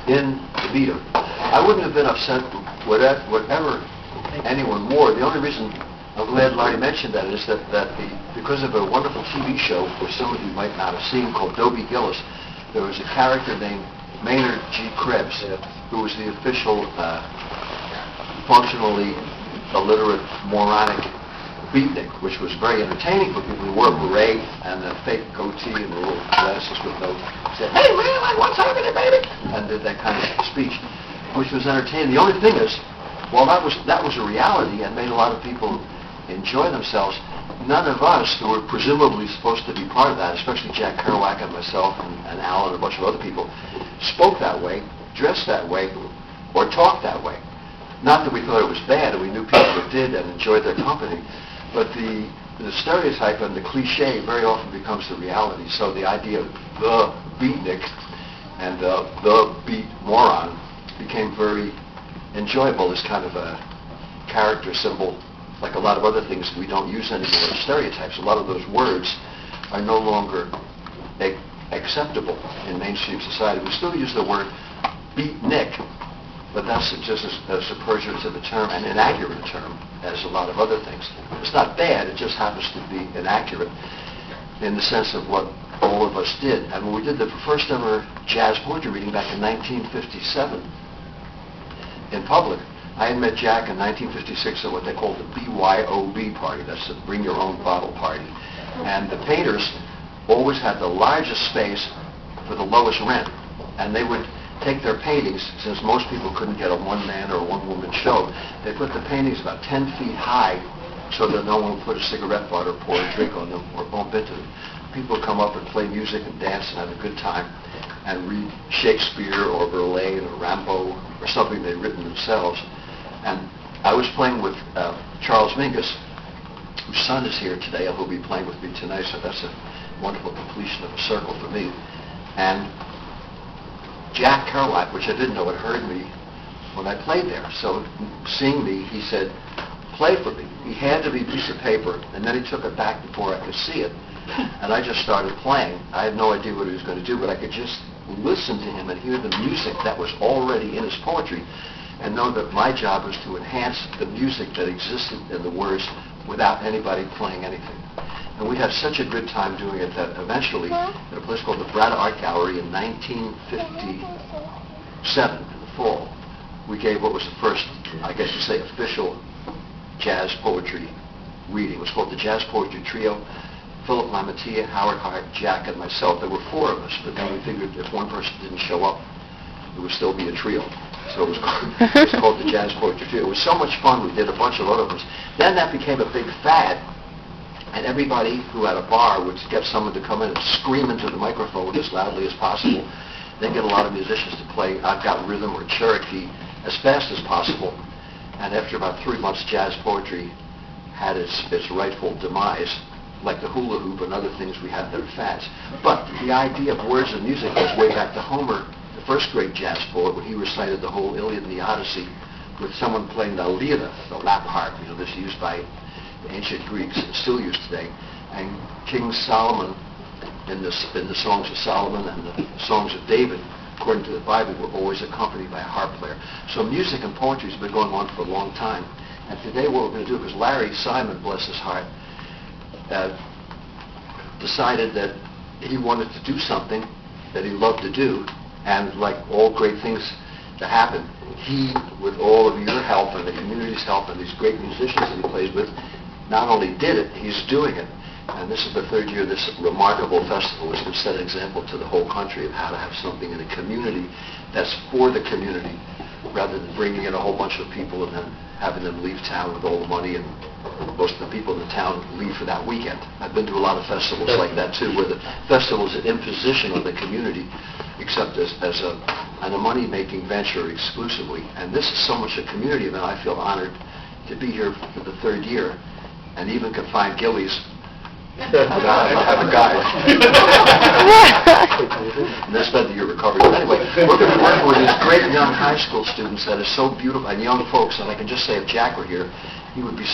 in the meter. I wouldn't have been upset whatever anyone wore. The only reason I'm glad Larry mentioned that is that because of a wonderful TV show, which some of you might not have seen, called Dobie Gillis, there was a character named Maynard G. Krebs, who was the official functionally illiterate, moronic beatnik, which was very entertaining for people who wore a beret and a fake goatee and the little glasses with no, said, "Hey man, like what's happening, baby?" and did that kind of speech, which was entertaining. The only thing is, while that was a reality and made a lot of people enjoy themselves, none of us who were presumably supposed to be part of that, especially Jack Kerouac and myself and Alan and a bunch of other people, spoke that way, dressed that way, or talked that way. Not that we thought it was bad, and we knew people that did and enjoyed their company, but the stereotype and the cliche very often becomes the reality. So the idea of the beatnik and the beat moron became very enjoyable as kind of a character symbol, like a lot of other things we don't use anymore as stereotypes. A lot of those words are no longer acceptable in mainstream society. We still use the word beatnik, but that's just as a pejorative term, an inaccurate term, as a lot of other things. It's not bad, it just happens to be inaccurate in the sense of what all of us did. And when we did the first ever jazz poetry reading back in 1957 in public, I had met Jack in 1956 at what they called the BYOB party. That's the Bring Your Own Bottle party. And the painters always had the largest space for the lowest rent. And they would take their paintings, since most people couldn't get a one-man or a one-woman show, they put the paintings about 10 feet high so that no one would put a cigarette butt or pour a drink on them or bump into them. People would come up and play music and dance and have a good time and read Shakespeare or Verlaine or Rimbaud or something they'd written themselves. And I was playing with Charles Mingus, whose son is here today, and who'll be playing with me tonight, so that's a wonderful completion of a circle for me. And Jack Kerouac, which I didn't know, had heard me when I played there. So seeing me, he said, "Play for me." He handed me a piece of paper, and then he took it back before I could see it. And I just started playing. I had no idea what he was going to do, but I could just listen to him and hear the music that was already in his poetry and know that my job was to enhance the music that existed in the words without anybody playing anything. And we had such a good time doing it that eventually, at a place called the Brada Art Gallery in 1957, in the fall, we gave what was the first, I guess you'd say, official jazz poetry reading. It was called the Jazz Poetry Trio. Philip Lamantia, Howard Hart, Jack, and myself. There were four of us, but then we figured if one person didn't show up, it would still be a trio. So it was called the Jazz Poetry Trio. It was so much fun. We did a bunch of other ones. Then that became a big fad. And everybody who had a bar would get someone to come in and scream into the microphone as loudly as possible. Then get a lot of musicians to play I've Got Rhythm or Cherokee as fast as possible. And after about 3 months, jazz poetry had its rightful demise, like the hula hoop and other things we had that are fads. But the idea of words and music goes way back to Homer, the first great jazz poet, when he recited the whole Iliad and the Odyssey with someone playing the lira, the lap harp, this used by the ancient Greeks and still used today. And King Solomon, in the songs of Solomon and the songs of David, according to the Bible, were always accompanied by a harp player. So music and poetry has been going on for a long time. And today what we're going to do, because Larry Simon, bless his heart, decided that he wanted to do something that he loved to do, and like all great things to happen, he, with all of your help and the community's help and these great musicians that he plays with, not only did it, he's doing it. And this is the third year this remarkable festival has been set an example to the whole country of how to have something in a community that's for the community, rather than bringing in a whole bunch of people and then having them leave town with all the money, and most of the people in the town leave for that weekend. I've been to a lot of festivals like that too, where the festival is an imposition on the community, except as a money-making venture exclusively. And this is so much a community event. I feel honored to be here for the third year, and even can find Gillies. Have a guide. And they spent the year recovering. But anyway, we're going to be working with these great young high school students that is so beautiful, and young folks, and I can just say if Jack were here, he would be